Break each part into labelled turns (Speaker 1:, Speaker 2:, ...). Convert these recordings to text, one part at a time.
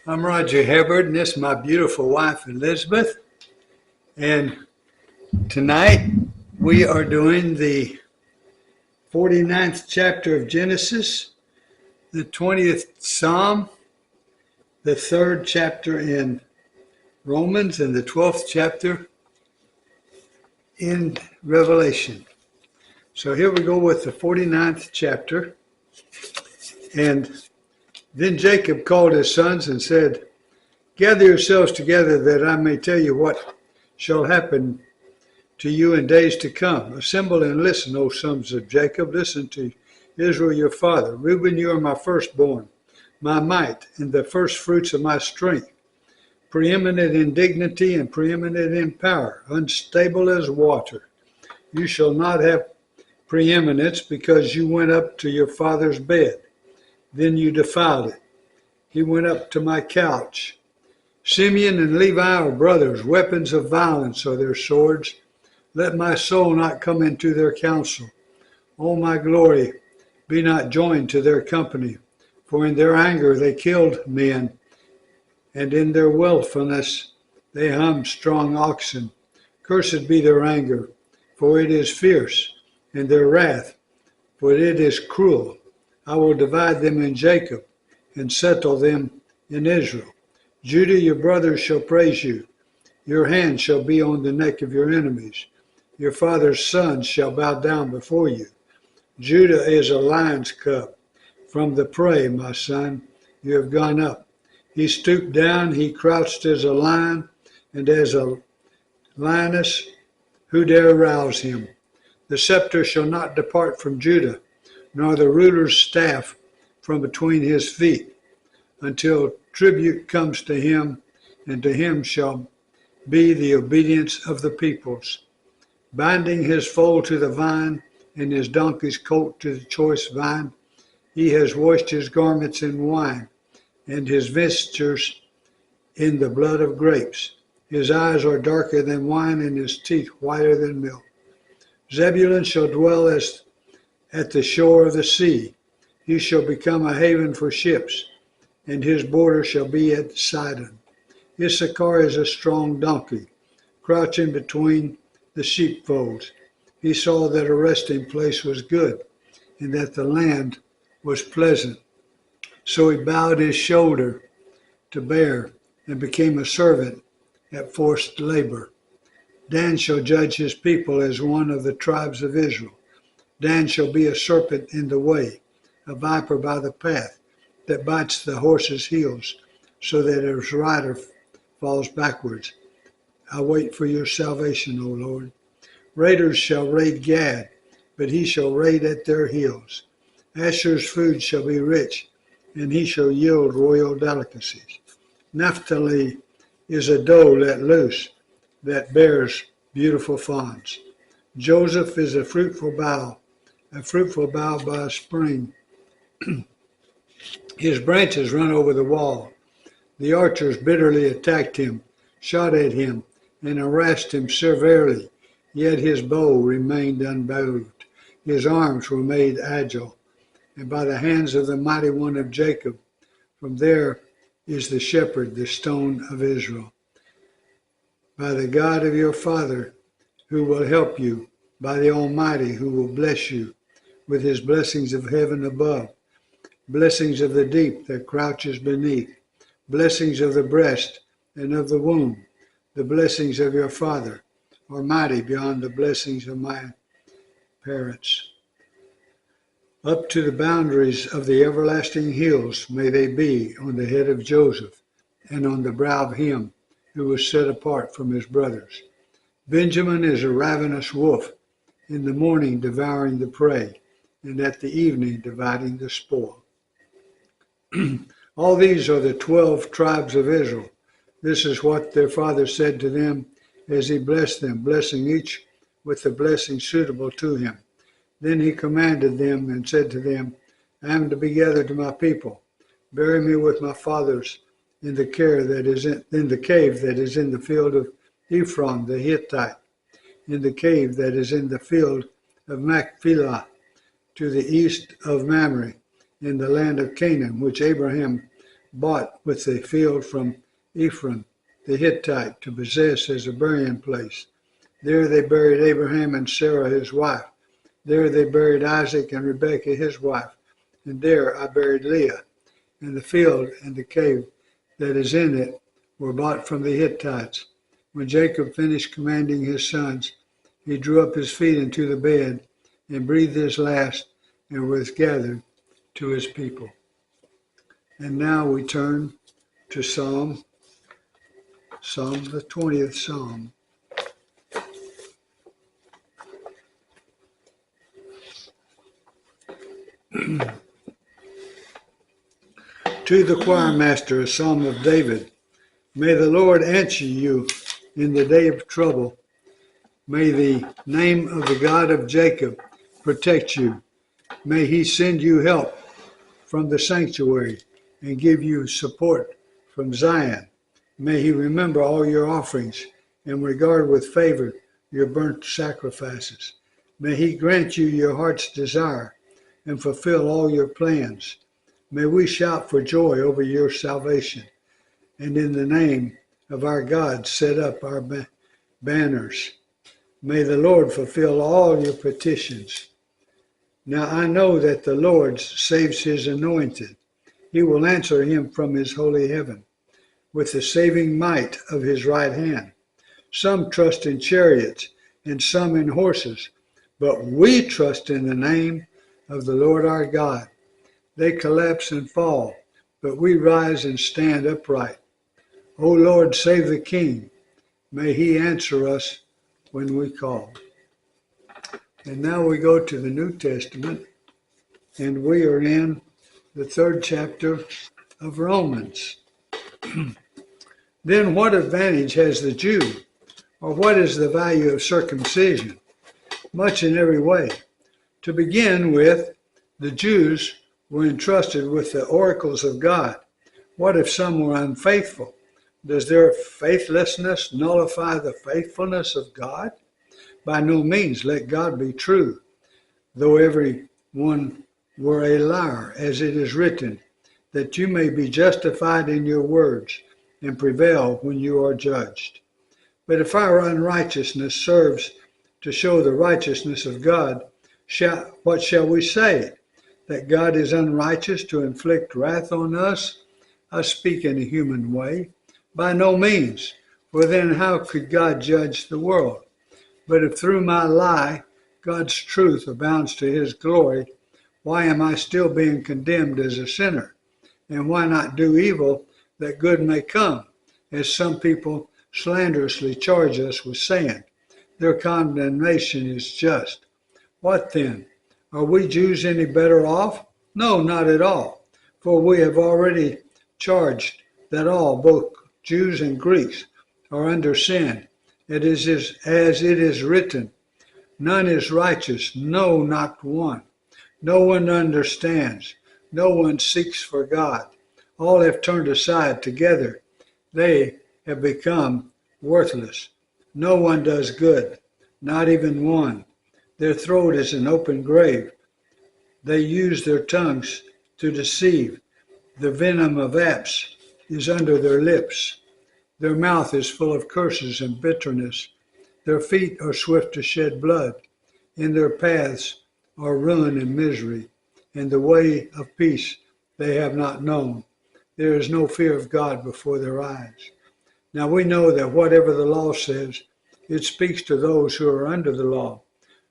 Speaker 1: I'm Roger Hibbard, and this is my beautiful wife, Elizabeth. And tonight we are doing the 49th chapter of Genesis, the 20th Psalm, the 3rd chapter in Romans, and the 12th chapter in Revelation. So here we go with the 49th chapter. And then Jacob called his sons and said, "Gather yourselves together that I may tell you what shall happen to you in days to come. Assemble and listen, O sons of Jacob. Listen to Israel your father. Reuben, you are my firstborn, my might, and the first fruits of my strength. Preeminent in dignity and preeminent in power, unstable as water. You shall not have preeminence because you went up to your father's bed. Then you defiled it. He went up to my couch. Simeon and Levi are brothers. Weapons of violence are their swords. Let my soul not come into their counsel. O my glory, be not joined to their company. For in their anger they killed men, and in their wilfulness they hummed strong oxen. Cursed be their anger, for it is fierce, and their wrath, for it is cruel. I will divide them in Jacob, and settle them in Israel. Judah, your brothers shall praise you. Your hand shall be on the neck of your enemies. Your father's sons shall bow down before you. Judah is a lion's cub. From the prey, my son, you have gone up. He stooped down, he crouched as a lion, and as a lioness, who dare rouse him? The scepter shall not depart from Judah, nor the ruler's staff from between his feet, until tribute comes to him, and to him shall be the obedience of the peoples. Binding his foal to the vine, and his donkey's colt to the choice vine, he has washed his garments in wine, and his vestures in the blood of grapes. His eyes are darker than wine, and his teeth whiter than milk. Zebulun shall dwell as at the shore of the sea. He shall become a haven for ships, and his border shall be at Sidon. Issachar is a strong donkey, crouching between the sheepfolds. He saw that a resting place was good, and that the land was pleasant. So he bowed his shoulder to bear, and became a servant at forced labor. Dan shall judge his people as one of the tribes of Israel. Dan shall be a serpent in the way, a viper by the path, that bites the horse's heels, so that his rider falls backwards. I wait for your salvation, O Lord. Raiders shall raid Gad, but he shall raid at their heels. Asher's food shall be rich, and he shall yield royal delicacies. Naphtali is a doe let loose, that bears beautiful fawns. Joseph is a fruitful bough by a spring. His branches run over the wall. The archers bitterly attacked him, shot at him, and harassed him severely. Yet his bow remained unbowed. His arms were made agile, and by the hands of the mighty one of Jacob. From there is the shepherd, the stone of Israel. By the God of your father, who will help you, by the Almighty, who will bless you with his blessings of heaven above, blessings of the deep that crouches beneath, blessings of the breast and of the womb. The blessings of your father are mighty beyond the blessings of my parents. Up to the boundaries of the everlasting hills may they be on the head of Joseph, and on the brow of him who was set apart from his brothers. Benjamin is a ravenous wolf, in the morning devouring the prey, and at the evening dividing the spoil. All these are the 12 tribes of Israel. This is what their father said to them as he blessed them, blessing each with the blessing suitable to him. Then he commanded them and said to them, I am to be gathered to my people. Bury me with my fathers in the cave that is in the field of Ephron the Hittite, in the cave that is in the field of Machpelah, to the east of Mamre, in the land of Canaan, which Abraham bought with the field from Ephron the Hittite to possess as a burying place. There they buried Abraham and Sarah his wife. There they buried Isaac and Rebekah his wife. And there I buried Leah. And the field and the cave that is in it were bought from the Hittites. When Jacob finished commanding his sons, he drew up his feet into the bed and breathed his last and was gathered to his people. And now we turn to Psalm, the 20th Psalm. To the choir master, a psalm of David. May the Lord answer you in the day of trouble. May the name of the God of Jacob protect you. May he send you help from the sanctuary and give you support from Zion. May he remember all your offerings and regard with favor your burnt sacrifices. May he grant you your heart's desire and fulfill all your plans. May we shout for joy over your salvation, and in the name of our God set up our banners. May the Lord fulfill all your petitions. Now I know that the Lord saves his anointed. He will answer him from his holy heaven with the saving might of his right hand. Some trust in chariots and some in horses, but we trust in the name of the Lord our God. They collapse and fall, but we rise and stand upright. O Lord, save the King. May he answer us when we call. And now we go to the New Testament, and we are in the 3rd chapter of Romans. Then what advantage has the Jew, or what is the value of circumcision? Much in every way. To begin with, the Jews were entrusted with the oracles of God. What if some were unfaithful? Does their faithlessness nullify the faithfulness of God? By no means. Let God be true, though every one were a liar, as it is written, that you may be justified in your words and prevail when you are judged. But if our unrighteousness serves to show the righteousness of God, what shall we say? That God is unrighteous to inflict wrath on us? I speak in a human way. By no means, for then how could God judge the world? But if through my lie God's truth abounds to his glory, why am I still being condemned as a sinner? And why not do evil that good may come, as some people slanderously charge us with saying? Their condemnation is just. What then? Are we Jews any better off? No, not at all. For we have already charged that all, both Jews and Greeks, are under sin. It is as it is written, none is righteous, no, not one. No one understands. No one seeks for God. All have turned aside together. They have become worthless. No one does good, not even one. Their throat is an open grave. They use their tongues to deceive. The venom of apes is under their lips. Their mouth is full of curses and bitterness. Their feet are swift to shed blood. In their paths are ruin and misery. And the way of peace they have not known. There is no fear of God before their eyes. Now we know that whatever the law says, it speaks to those who are under the law,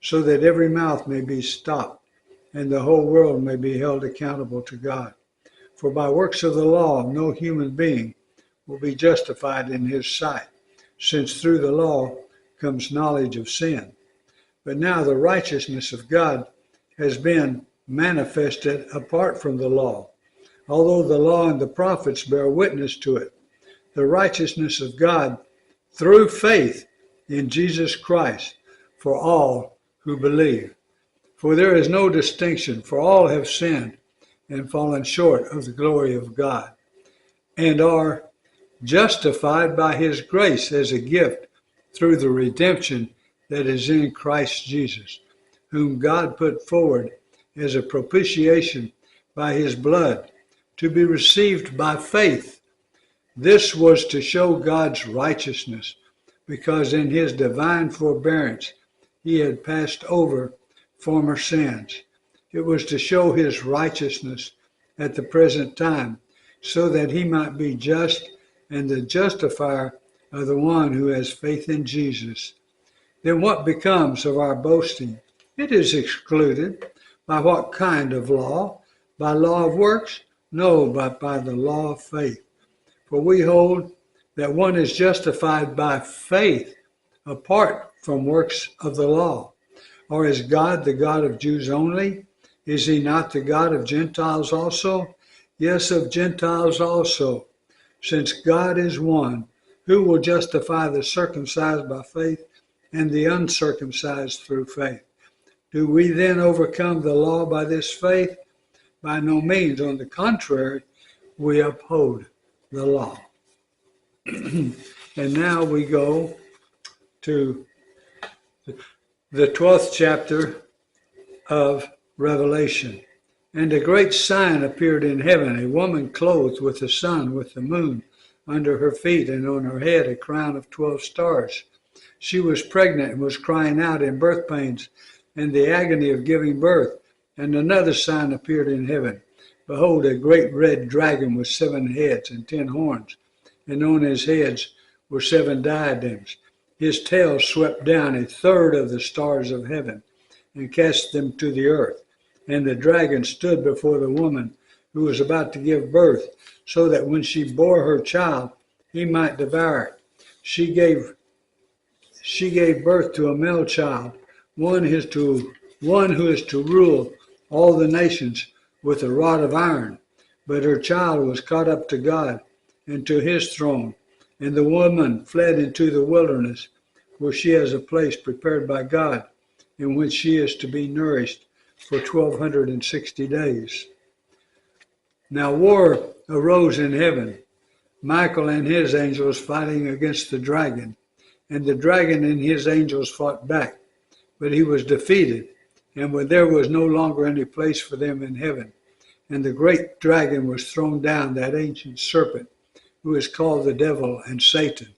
Speaker 1: so that every mouth may be stopped, and the whole world may be held accountable to God. For by works of the law, no human being will be justified in his sight, since through the law comes knowledge of sin. But now the righteousness of God has been manifested apart from the law, although the law and the prophets bear witness to it. The righteousness of God through faith in Jesus Christ for all who believe. For there is no distinction, for all have sinned and fallen short of the glory of God, and are justified by his grace as a gift through the redemption that is in Christ Jesus, whom God put forward as a propitiation by his blood to be received by faith. This was to show God's righteousness, because in his divine forbearance he had passed over former sins. It was to show his righteousness at the present time, so that he might be just and the justifier of the one who has faith in Jesus. Then what becomes of our boasting? It is excluded. By what kind of law? By law of works? No, but by the law of faith. For we hold that one is justified by faith apart from works of the law. Or is God the God of Jews only? Is he not the God of Gentiles also? Yes, of Gentiles also. Since God is one, who will justify the circumcised by faith and the uncircumcised through faith? Do we then overcome the law by this faith? By no means. On the contrary, we uphold the law. And now we go to the 12th chapter of Revelation. And a great sign appeared in heaven, a woman clothed with the sun, with the moon under her feet, and on her head a crown of 12 stars. She was pregnant and was crying out in birth pains and the agony of giving birth. And another sign appeared in heaven. Behold, a great red dragon with 7 heads and 10 horns, and on his heads were 7 diadems. His tail swept down a third of the stars of heaven and cast them to the earth. And the dragon stood before the woman who was about to give birth, so that when she bore her child, he might devour it. She gave birth to a male child, one who is to rule all the nations with a rod of iron. But her child was caught up to God and to his throne. And the woman fled into the wilderness, where she has a place prepared by God, in which she is to be nourished for 1260 days. Now war arose in heaven, Michael and his angels fighting against the dragon. And the dragon and his angels fought back, but he was defeated, and there was no longer any place for them in heaven. And the great dragon was thrown down, that ancient serpent, who is called the devil and Satan,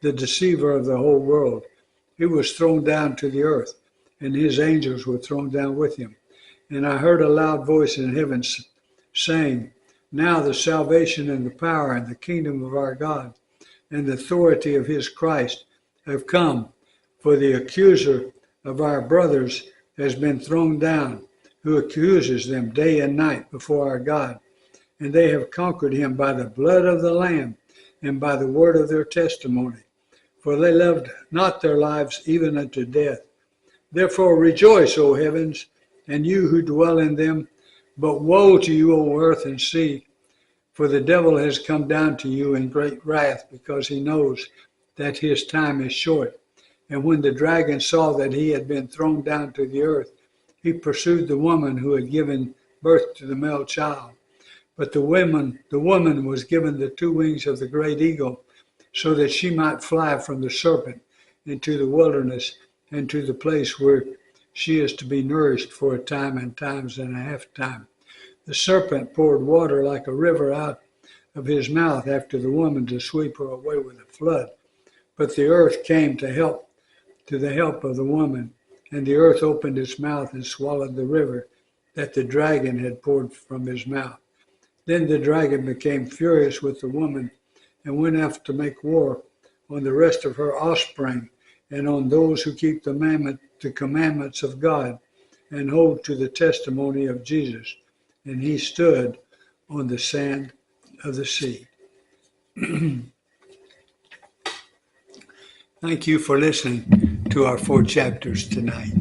Speaker 1: the deceiver of the whole world. He was thrown down to the earth, and his angels were thrown down with him. And I heard a loud voice in heaven saying, Now the salvation and the power and the kingdom of our God and the authority of his Christ have come, for the accuser of our brothers has been thrown down, who accuses them day and night before our God. And they have conquered him by the blood of the Lamb and by the word of their testimony. For they loved not their lives even unto death. Therefore rejoice, O heavens, and you who dwell in them. But woe to you, O earth and sea, for the devil has come down to you in great wrath, because he knows that his time is short. And when the dragon saw that he had been thrown down to the earth, he pursued the woman who had given birth to the male child. But the woman was given the 2 wings of the great eagle, so that she might fly from the serpent into the wilderness and to the place where she is to be nourished for a time and times and a half time. The serpent poured water like a river out of his mouth after the woman to sweep her away with a flood. But the earth came to the help of the woman, and the earth opened its mouth and swallowed the river that the dragon had poured from his mouth. Then the dragon became furious with the woman and went out to make war on the rest of her offspring and on those who keep the commandments of God and hold to the testimony of Jesus. And he stood on the sand of the sea. Thank you for listening to our 4 chapters tonight.